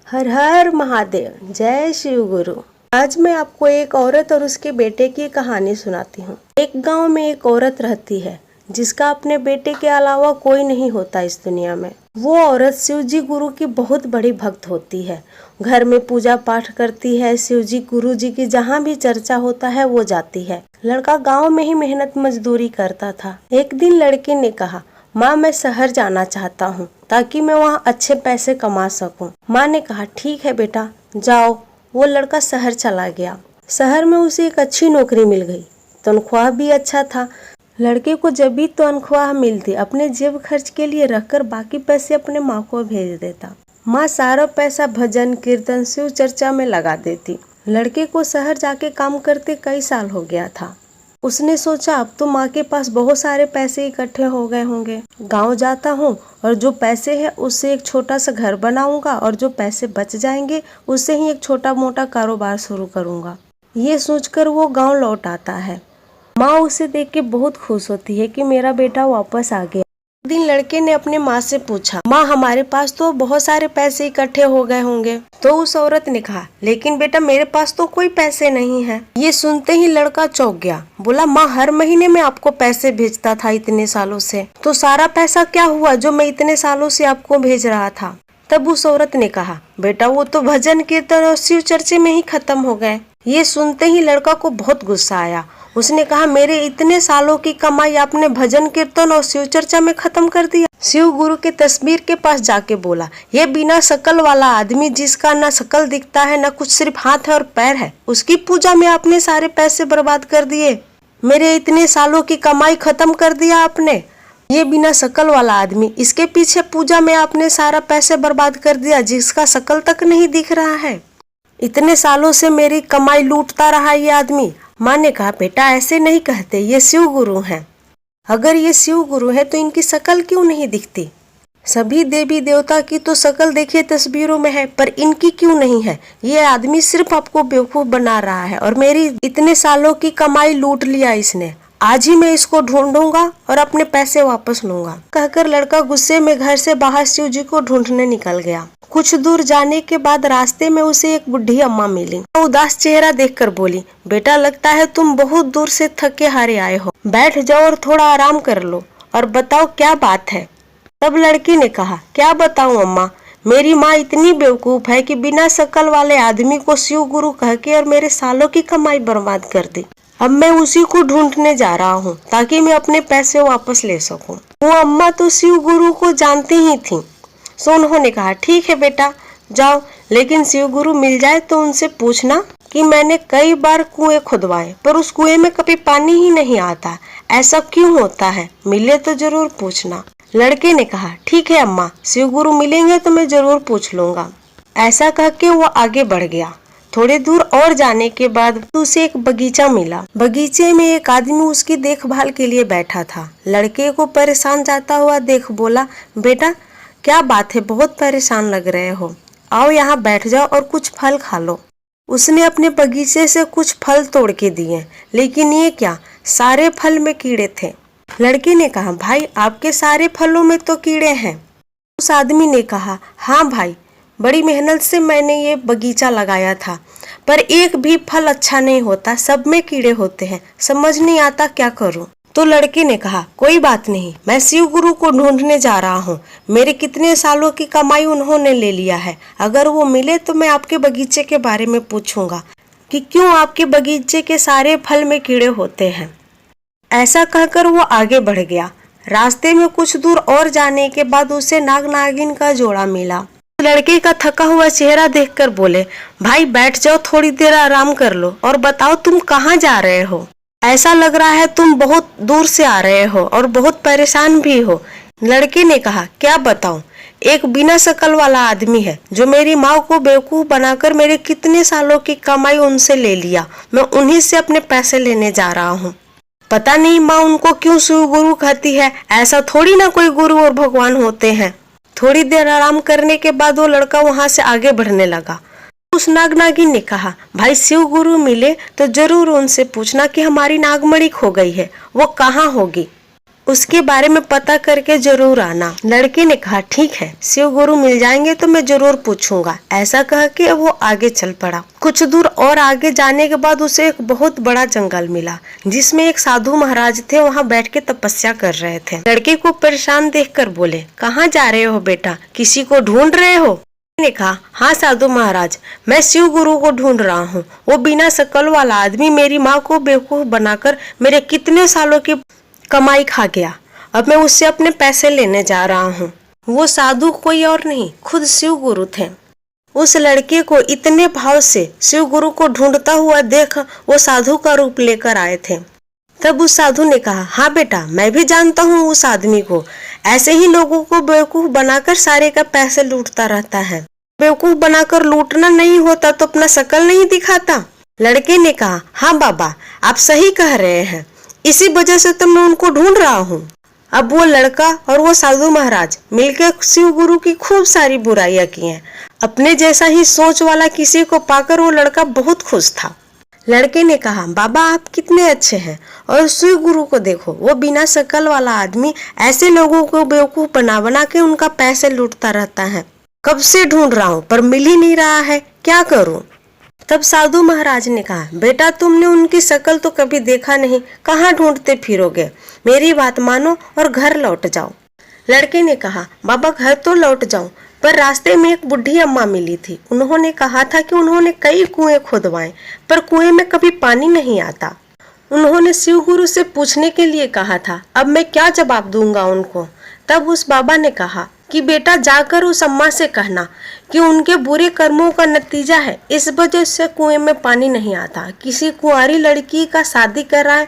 हर हर महादेव, जय शिव गुरु। आज मैं आपको एक औरत और उसके बेटे की कहानी सुनाती हूँ। एक गांव में एक औरत रहती है जिसका अपने बेटे के अलावा कोई नहीं होता इस दुनिया में। वो औरत शिव जी गुरु की बहुत बड़ी भक्त होती है। घर में पूजा पाठ करती है। शिव जी गुरु जी की जहाँ भी चर्चा होता है वो जाती है। लड़का गाँव में ही मेहनत मजदूरी करता था। एक दिन लड़के ने कहा, माँ मैं शहर जाना चाहता हूँ ताकि मैं वहाँ अच्छे पैसे कमा सकूँ। माँ ने कहा ठीक है बेटा जाओ। वो लड़का शहर चला गया। शहर में उसे एक अच्छी नौकरी मिल गई। तनख्वाह भी अच्छा था। लड़के को जब भी तनख्वाह मिलती अपने जेब खर्च के लिए रखकर बाकी पैसे अपने माँ को भेज देता। माँ सारा पैसा भजन कीर्तन शिव चर्चा में लगा देती। लड़के को शहर जाके काम करते कई साल हो गया था। उसने सोचा अब तो माँ के पास बहुत सारे पैसे इकट्ठे हो गए होंगे। गांव जाता हूँ और जो पैसे हैं उससे एक छोटा सा घर बनाऊंगा और जो पैसे बच जाएंगे उससे ही एक छोटा मोटा कारोबार शुरू करूंगा। ये सोचकर वो गांव लौट आता है। माँ उसे देख के बहुत खुश होती है कि मेरा बेटा वापस आ गया। एक दिन लड़के ने अपने माँ से पूछा, माँ हमारे पास तो बहुत सारे पैसे इकट्ठे हो गए होंगे। तो उस औरत ने कहा, लेकिन बेटा मेरे पास तो कोई पैसे नहीं है। ये सुनते ही लड़का चौंक गया। बोला, माँ हर महीने में आपको पैसे भेजता था इतने सालों से, तो सारा पैसा क्या हुआ जो मैं इतने सालों से आपको भेज रहा था। तब उस औरत ने कहा, बेटा वो तो भजन कीर्तन और शिव चर्चे में ही खत्म हो गए। ये सुनते ही लड़का को बहुत गुस्सा आया। उसने कहा, मेरे इतने सालों की कमाई आपने भजन कीर्तन और शिव चर्चा में खत्म कर दिया। शिव गुरु के तस्वीर के पास जाके बोला, ये बिना शकल वाला आदमी जिसका न शकल दिखता है न कुछ सिर्फ हाथ है और पैर है, उसकी पूजा में आपने सारे पैसे बर्बाद कर दिए। मेरे इतने सालों की कमाई खत्म कर दिया आपने। ये बिना शकल वाला आदमी, इसके पीछे पूजा में आपने सारा पैसे बर्बाद कर दिया जिसका शकल तक नहीं दिख रहा है। इतने सालों से मेरी कमाई लूटता रहा ये आदमी। माँ ने कहा, बेटा ऐसे नहीं कहते, ये शिव गुरु हैं। अगर ये शिव गुरु है तो इनकी शकल क्यों नहीं दिखती? सभी देवी देवता की तो शकल देखिए तस्वीरों में है, पर इनकी क्यों नहीं है? ये आदमी सिर्फ आपको बेवकूफ बना रहा है और मेरी इतने सालों की कमाई लूट लिया इसने। आज ही मैं इसको ढूंढूंगा और अपने पैसे वापस लूंगा। कहकर लड़का गुस्से में घर से बाहर शिव जी को ढूंढने निकल गया। कुछ दूर जाने के बाद रास्ते में उसे एक बुढ़ी अम्मा मिली। उदास चेहरा देखकर बोली, बेटा लगता है तुम बहुत दूर से थके हारे आए हो। बैठ जाओ और थोड़ा आराम कर लो और बताओ क्या बात है। तब लड़की ने कहा, क्या बताऊं अम्मा, मेरी माँ इतनी बेवकूफ है कि बिना शकल वाले आदमी को शिव गुरु कह के और मेरे सालों की कमाई बर्बाद कर दी। अब मैं उसी को ढूंढने जा रहा हूँ ताकि मैं अपने पैसे वापस ले सकूं। वो अम्मा तो शिव गुरु को जानती ही थी। सो उन्होंने कहा, ठीक है बेटा जाओ, लेकिन शिव गुरु मिल जाए तो उनसे पूछना कि मैंने कई बार कुएं खुदवाए पर उस कुएं में कभी पानी ही नहीं आता। ऐसा क्यों होता है? मिले तो जरूर पूछना। लड़के ने कहा, ठीक है अम्मा, शिव गुरु मिलेंगे तो मैं जरूर पूछ लूंगा। ऐसा कह के वो आगे बढ़ गया। थोड़ी दूर और जाने के बाद उसे एक बगीचा मिला। बगीचे में एक आदमी उसकी देखभाल के लिए बैठा था। लड़के को परेशान जाता हुआ देख बोला, बेटा क्या बात है, बहुत परेशान लग रहे हो, आओ यहाँ बैठ जाओ और कुछ फल खा लो। उसने अपने बगीचे से कुछ फल तोड़ के दिए, लेकिन ये क्या, सारे फल में कीड़े थे। लड़के ने कहा, भाई आपके सारे फलों में तो कीड़े हैं। उस आदमी ने कहा, हाँ भाई, बड़ी मेहनत से मैंने ये बगीचा लगाया था, पर एक भी फल अच्छा नहीं होता, सब में कीड़े होते हैं, समझ नहीं आता क्या करूं। तो लड़के ने कहा, कोई बात नहीं, मैं शिव गुरु को ढूंढने जा रहा हूँ। मेरे कितने सालों की कमाई उन्होंने ले लिया है। अगर वो मिले तो मैं आपके बगीचे के बारे में पूछूंगा कि क्यों आपके बगीचे के सारे फल में कीड़े होते हैं। ऐसा कहकर वो आगे बढ़ गया। रास्ते में कुछ दूर और जाने के बाद उसे नाग नागिन का जोड़ा मिला। लड़के का थका हुआ चेहरा देखकर बोले, भाई बैठ जाओ, थोड़ी देर आराम कर लो और बताओ तुम कहाँ जा रहे हो। ऐसा लग रहा है तुम बहुत दूर से आ रहे हो और बहुत परेशान भी हो। लड़के ने कहा, क्या बताऊं, एक बिना शकल वाला आदमी है जो मेरी माँ को बेवकूफ बनाकर मेरे कितने सालों की कमाई उनसे ले लिया। मैं उन्हीं से अपने पैसे लेने जा रहा हूँ। पता नहीं माँ उनको क्यों शिव गुरु कहती है, ऐसा थोड़ी ना कोई गुरु और भगवान होते हैं। थोड़ी देर आराम करने के बाद वो लड़का वहां से आगे बढ़ने लगा। उस नाग नागिन ने कहा, भाई शिव गुरु मिले तो जरूर उनसे पूछना कि हमारी नागमणि खो गई है, वो कहाँ होगी। उसके बारे में पता करके जरूर आना। लड़के ने कहा ठीक है, शिव गुरु मिल जाएंगे तो मैं जरूर पूछूंगा। ऐसा कह के वो आगे चल पड़ा। कुछ दूर और आगे जाने के बाद उसे एक बहुत बड़ा जंगल मिला जिसमें एक साधु महाराज थे, वहाँ बैठ के तपस्या कर रहे थे। लड़के को परेशान देखकर बोले, कहाँ जा रहे हो बेटा, किसी को ढूंढ रहे हो? ने कहा, हाँ साधु महाराज, मैं शिव गुरु को ढूंढ रहा हूँ। वो बिना शकल वाला आदमी मेरी माँ को बेवकूफ बनाकर मेरे कितने सालों की कमाई खा गया। अब मैं उससे अपने पैसे लेने जा रहा हूँ। वो साधु कोई और नहीं, खुद शिव गुरु थे। उस लड़के को इतने भाव से शिव गुरु को ढूंढता हुआ देख वो साधु का रूप लेकर आए थे। तब उस साधु ने कहा, हाँ बेटा, मैं भी जानता हूँ उस आदमी को। ऐसे ही लोगों को बेवकूफ बनाकर सारे का पैसे लूटता रहता है। बेवकूफ बनाकर लूटना नहीं होता तो अपना शकल नहीं दिखाता। लड़के ने कहा, हाँ बाबा, आप सही कह रहे हैं, इसी वजह से तो मैं उनको ढूंढ रहा हूँ। अब वो लड़का और वो साधु महाराज मिलकर शिव गुरु की खूब सारी बुराइयां की हैं। अपने जैसा ही सोच वाला किसी को पाकर वो लड़का बहुत खुश था। लड़के ने कहा, बाबा आप कितने अच्छे हैं, और शिव गुरु को देखो, वो बिना शकल वाला आदमी ऐसे लोगों को बेवकूफ बना बना के उनका पैसे लूटता रहता है। कब से ढूंढ रहा हूँ पर मिल ही नहीं रहा है, क्या करूँ? तब साधु महाराज ने कहा, बेटा तुमने उनकी शकल तो कभी देखा नहीं, कहाँ ढूंढते फिरोगे? मेरी बात मानो और घर लौट जाओ। लड़के ने कहा, बाबा घर तो लौट जाऊं, पर रास्ते में एक बुढ़ी अम्मा मिली थी। उन्होंने कहा था कि उन्होंने कई कुएं खुदवाए पर कुएं में कभी पानी नहीं आता। उन्होंने शिव गुरु से पूछने के लिए कहा था, अब मैं क्या जवाब दूंगा उनको? तब उस बाबा ने कहा कि बेटा जाकर उस अम्मा से कहना कि उनके बुरे कर्मों का नतीजा है, इस वजह से कुएं में पानी नहीं आता। किसी कुंवारी लड़की का शादी कराए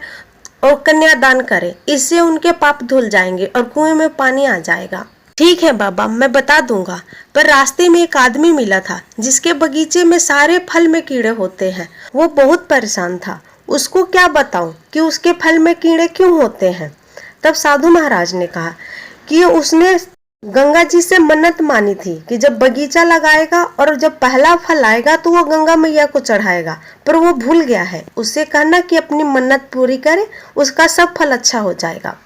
और कन्यादान करे, इससे उनके पाप धुल जाएंगे और कुएं में पानी आ जाएगा। ठीक है बाबा, मैं बता दूंगा। पर रास्ते में एक आदमी मिला था जिसके बगीचे में सारे फल में कीड़े होते हैं। वो बहुत परेशान था, उसको क्या बताऊं कि उसके फल में कीड़े क्यों होते हैं? तब साधु महाराज ने कहा कि उसने गंगा जी से मन्नत मानी थी कि जब बगीचा लगाएगा और जब पहला फल आएगा तो वो गंगा मैया को चढ़ाएगा, पर वो भूल गया है। उससे कहना कि अपनी मन्नत पूरी करे, उसका सब फल अच्छा हो जाएगा।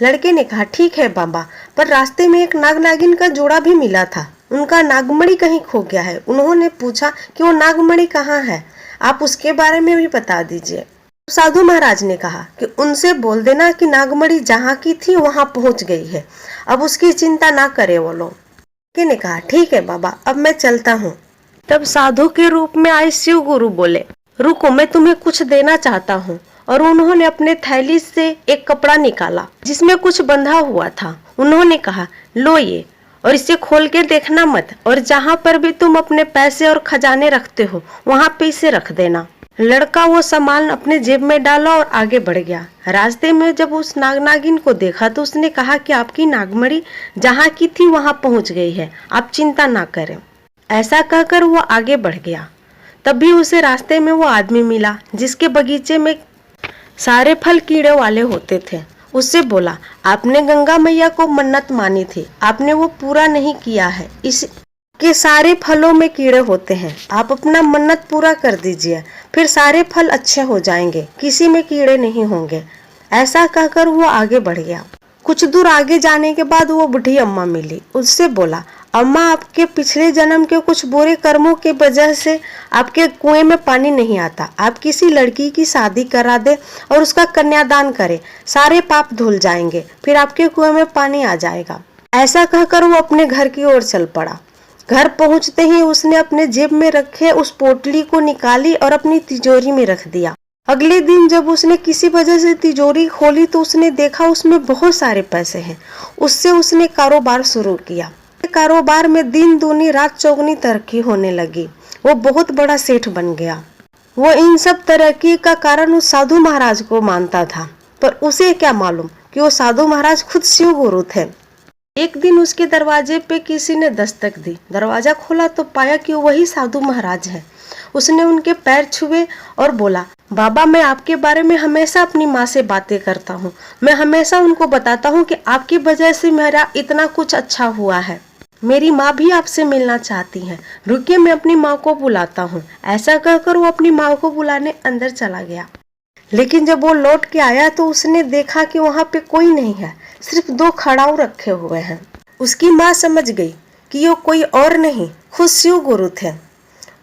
लड़के ने कहा, ठीक है बाबा, पर रास्ते में एक नाग नागिन का जोड़ा भी मिला था, उनका नागमणि कहीं खो गया है। उन्होंने पूछा कि वो नागमणि कहाँ है, आप उसके बारे में भी बता दीजिए। साधु महाराज ने कहा कि उनसे बोल देना कि नागमणि जहाँ की थी वहाँ पहुँच गई है, अब उसकी चिंता ना करे वो लोग। ने कहा, ठीक है बाबा, अब मैं चलता हूँ। तब साधु के रूप में आए शिव गुरु बोले, रुको, मैं तुम्हें कुछ देना चाहता हूँ। और उन्होंने अपने थैली से एक कपड़ा निकाला जिसमें कुछ बंधा हुआ था। उन्होंने कहा, लो ये, और इसे खोल के देखना मत, और जहाँ पर भी तुम अपने पैसे और खजाने रखते हो वहाँ पे इसे रख देना। लड़का वो सामान अपने जेब में डाला और आगे बढ़ गया। रास्ते में जब उस नाग नागिन को देखा तो उसने कहा कि आपकी नागमणि जहाँ की थी वहाँ पहुँच गई है, आप चिंता ना करें। ऐसा कहकर वो आगे बढ़ गया। तभी उसे रास्ते में वो आदमी मिला जिसके बगीचे में सारे फल कीड़े वाले होते थे। उससे बोला, आपने गंगा मैया को मन्नत मानी थी, आपने वो पूरा नहीं किया है, इसके सारे फलों में कीड़े होते हैं, आप अपना मन्नत पूरा कर दीजिए, फिर सारे फल अच्छे हो जाएंगे, किसी में कीड़े नहीं होंगे। ऐसा कहकर वो आगे बढ़ गया। कुछ दूर आगे जाने के बाद वो बूढ़ी अम्मा मिली। उससे बोला, अम्मा, आपके पिछले जन्म के कुछ बुरे कर्मों की वजह से आपके कुएं में पानी नहीं आता। आप किसी लड़की की शादी करा दे और उसका कन्यादान करे, सारे पाप धुल जाएंगे, फिर आपके कुएं में पानी आ जाएगा। ऐसा कहकर वो अपने घर की ओर चल पड़ा। घर पहुंचते ही उसने अपने जेब में रखे उस पोटली को निकाली और अपनी तिजोरी में रख दिया। अगले दिन जब उसने किसी वजह से तिजोरी खोली तो उसने देखा उसमें बहुत सारे पैसे हैं। उससे उसने कारोबार शुरू किया। कारोबार में दिन दूनी रात चौगनी तरक्की होने लगी। वो बहुत बड़ा सेठ बन गया। वो इन सब तरक्की का कारण उस साधु महाराज को मानता था, पर उसे क्या मालूम कि वो साधु महाराज खुद शिव गुरु थे। एक दिन उसके दरवाजे पे किसी ने दस्तक दी। दरवाजा खोला तो पाया कि वही साधु महाराज है। उसने उनके पैर छुए और बोला, बाबा, मैं आपके बारे में हमेशा अपनी माँ से बातें करता हूँ। मैं हमेशा उनको बताता हूँ कि आपकी वजह से मेरा इतना कुछ अच्छा हुआ है। मेरी माँ भी आपसे मिलना चाहती है। रुकिए, मैं अपनी माँ को बुलाता हूँ। ऐसा कहकर वो अपनी माँ को बुलाने अंदर चला गया। लेकिन जब वो लौट के आया तो उसने देखा कि वहाँ पे कोई नहीं है, सिर्फ 2 खड़ाऊ रखे हुए हैं। उसकी माँ समझ गई कि ये कोई और नहीं, खुद शिव गुरु थे।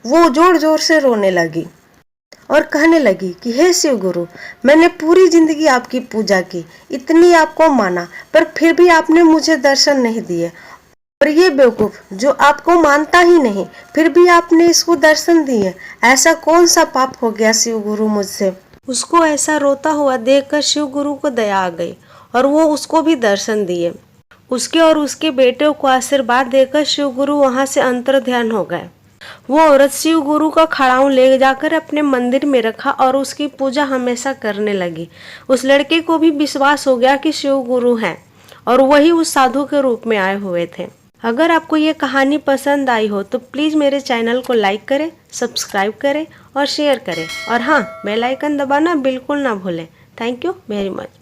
वो जोर जोर से रोने लगी और कहने लगी कि हे शिव गुरु, मैंने पूरी जिंदगी आपकी पूजा की, इतनी आपको माना, पर फिर भी आपने मुझे दर्शन नहीं दिए। और ये बेवकूफ जो आपको मानता ही नहीं, फिर भी आपने इसको दर्शन दिए। ऐसा कौन सा पाप हो गया शिव गुरु मुझसे? उसको ऐसा रोता हुआ देखकर शिव गुरु को दया आ गई और वो उसको भी दर्शन दिए। उसके और उसके बेटे को आशीर्वाद देकर शिव गुरु वहां से अंतर ध्यान हो गए। वो औरत शिव गुरु का खड़ाऊ ले जाकर अपने मंदिर में रखा और उसकी पूजा हमेशा करने लगी। उस लड़के को भी विश्वास हो गया कि शिव गुरु हैं और वही उस साधु के रूप में आए हुए थे। अगर आपको ये कहानी पसंद आई हो तो प्लीज़ मेरे चैनल को लाइक करें, सब्सक्राइब करें और शेयर करें, और हाँ, बेल आइकन दबाना बिल्कुल ना भूलें। Thank you very much.